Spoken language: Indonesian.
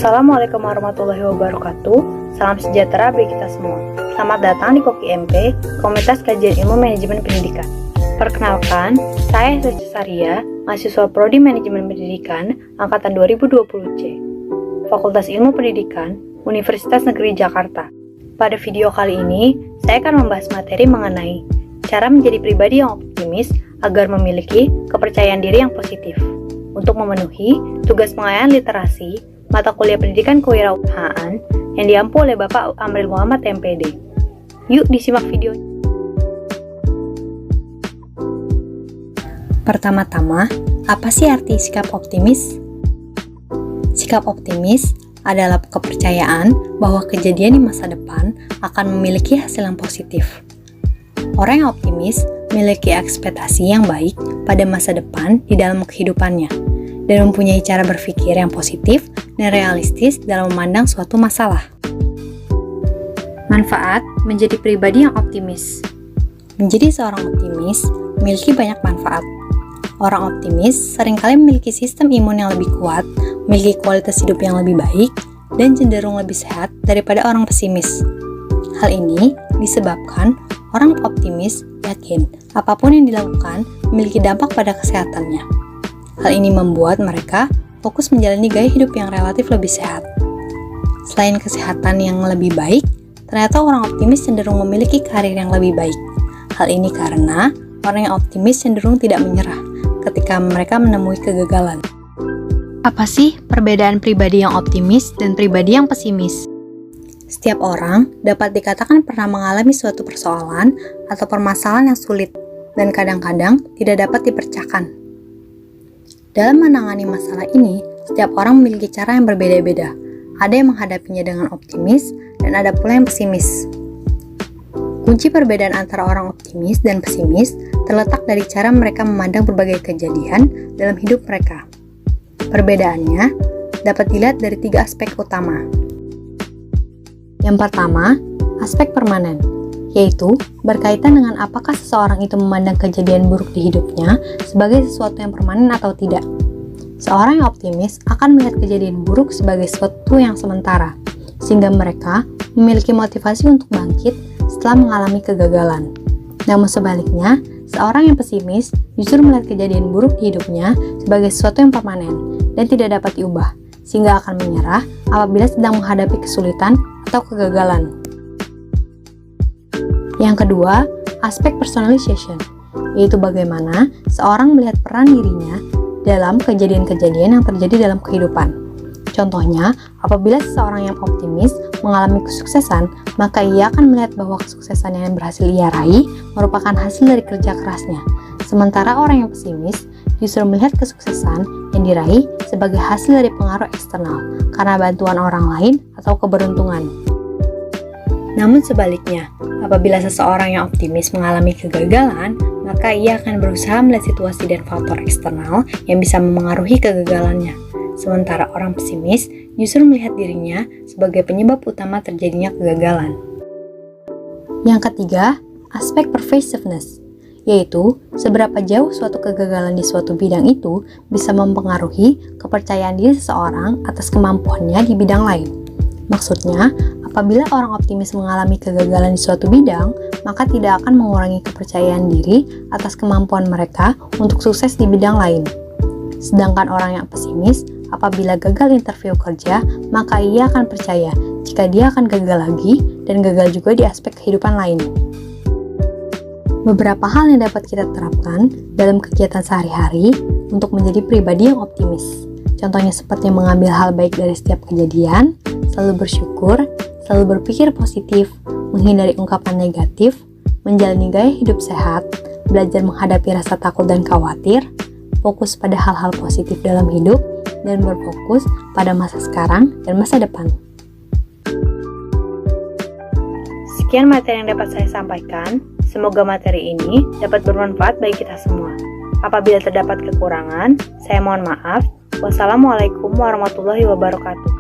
Assalamualaikum warahmatullahi wabarakatuh. Salam sejahtera bagi kita semua. Selamat datang di Koki MP, Komunitas Kajian Ilmu Manajemen Pendidikan. Perkenalkan, saya Sesi Saria, mahasiswa Prodi Manajemen Pendidikan angkatan 2020C, Fakultas Ilmu Pendidikan, Universitas Negeri Jakarta. Pada video kali ini, saya akan membahas materi mengenai cara menjadi pribadi yang optimis agar memiliki kepercayaan diri yang positif. Untuk memenuhi tugas pengayaan literasi mata kuliah pendidikan kewirausahaan yang diampu oleh Bapak Amril Muhammad MPD. Yuk disimak video. Pertama-tama, apa sih arti sikap optimis? Sikap optimis adalah kepercayaan bahwa kejadian di masa depan akan memiliki hasil yang positif. Orang yang optimis memiliki ekspektasi yang baik pada masa depan di dalam kehidupannya dan mempunyai cara berpikir yang positif dan realistis dalam memandang suatu masalah. Manfaat menjadi pribadi yang optimis. Menjadi seorang optimis memiliki banyak manfaat. Orang optimis seringkali memiliki sistem imun yang lebih kuat, memiliki kualitas hidup yang lebih baik, dan cenderung lebih sehat daripada orang pesimis. Hal ini disebabkan orang optimis yakin apapun yang dilakukan memiliki dampak pada kesehatannya. Hal ini membuat mereka fokus menjalani gaya hidup yang relatif lebih sehat. Selain kesehatan yang lebih baik, ternyata orang optimis cenderung memiliki karir yang lebih baik. Hal ini karena orang yang optimis cenderung tidak menyerah ketika mereka menemui kegagalan. Apa sih perbedaan pribadi yang optimis dan pribadi yang pesimis? Setiap orang dapat dikatakan pernah mengalami suatu persoalan atau permasalahan yang sulit dan kadang-kadang tidak dapat dipecahkan. Dalam menangani masalah ini, setiap orang memiliki cara yang berbeda-beda. Ada yang menghadapinya dengan optimis dan ada pula yang pesimis. Kunci perbedaan antara orang optimis dan pesimis terletak dari cara mereka memandang berbagai kejadian dalam hidup mereka. Perbedaannya dapat dilihat dari 3 aspek utama. Yang pertama, aspek permanen, yaitu berkaitan dengan apakah seseorang itu memandang kejadian buruk di hidupnya sebagai sesuatu yang permanen atau tidak. Seorang yang optimis akan melihat kejadian buruk sebagai sesuatu yang sementara, sehingga mereka memiliki motivasi untuk bangkit setelah mengalami kegagalan. Namun sebaliknya, seorang yang pesimis justru melihat kejadian buruk di hidupnya sebagai sesuatu yang permanen dan tidak dapat diubah, sehingga akan menyerah apabila sedang menghadapi kesulitan atau kegagalan. Yang kedua, aspek personalization, yaitu bagaimana seorang melihat peran dirinya dalam kejadian-kejadian yang terjadi dalam kehidupan. Contohnya, apabila seseorang yang optimis mengalami kesuksesan, maka ia akan melihat bahwa kesuksesan yang berhasil ia raih merupakan hasil dari kerja kerasnya. Sementara orang yang pesimis justru melihat kesuksesan yang diraih sebagai hasil dari pengaruh eksternal karena bantuan orang lain atau keberuntungan. Namun sebaliknya, apabila seseorang yang optimis mengalami kegagalan, maka ia akan berusaha melihat situasi dan faktor eksternal yang bisa memengaruhi kegagalannya. Sementara orang pesimis justru melihat dirinya sebagai penyebab utama terjadinya kegagalan. Yang ketiga, aspek pervasiveness, yaitu seberapa jauh suatu kegagalan di suatu bidang itu bisa mempengaruhi kepercayaan diri seseorang atas kemampuannya di bidang lain. Maksudnya, apabila orang optimis mengalami kegagalan di suatu bidang, maka tidak akan mengurangi kepercayaan diri atas kemampuan mereka untuk sukses di bidang lain. Sedangkan orang yang pesimis, apabila gagal interview kerja, maka ia akan percaya jika dia akan gagal lagi dan gagal juga di aspek kehidupan lain. Beberapa hal yang dapat kita terapkan dalam kegiatan sehari-hari untuk menjadi pribadi yang optimis. Contohnya seperti mengambil hal baik dari setiap kejadian, selalu bersyukur, selalu berpikir positif, menghindari ungkapan negatif, menjalani gaya hidup sehat, belajar menghadapi rasa takut dan khawatir, fokus pada hal-hal positif dalam hidup, dan berfokus pada masa sekarang dan masa depan. Sekian materi yang dapat saya sampaikan. Semoga materi ini dapat bermanfaat bagi kita semua. Apabila terdapat kekurangan, saya mohon maaf. Wassalamualaikum warahmatullahi wabarakatuh.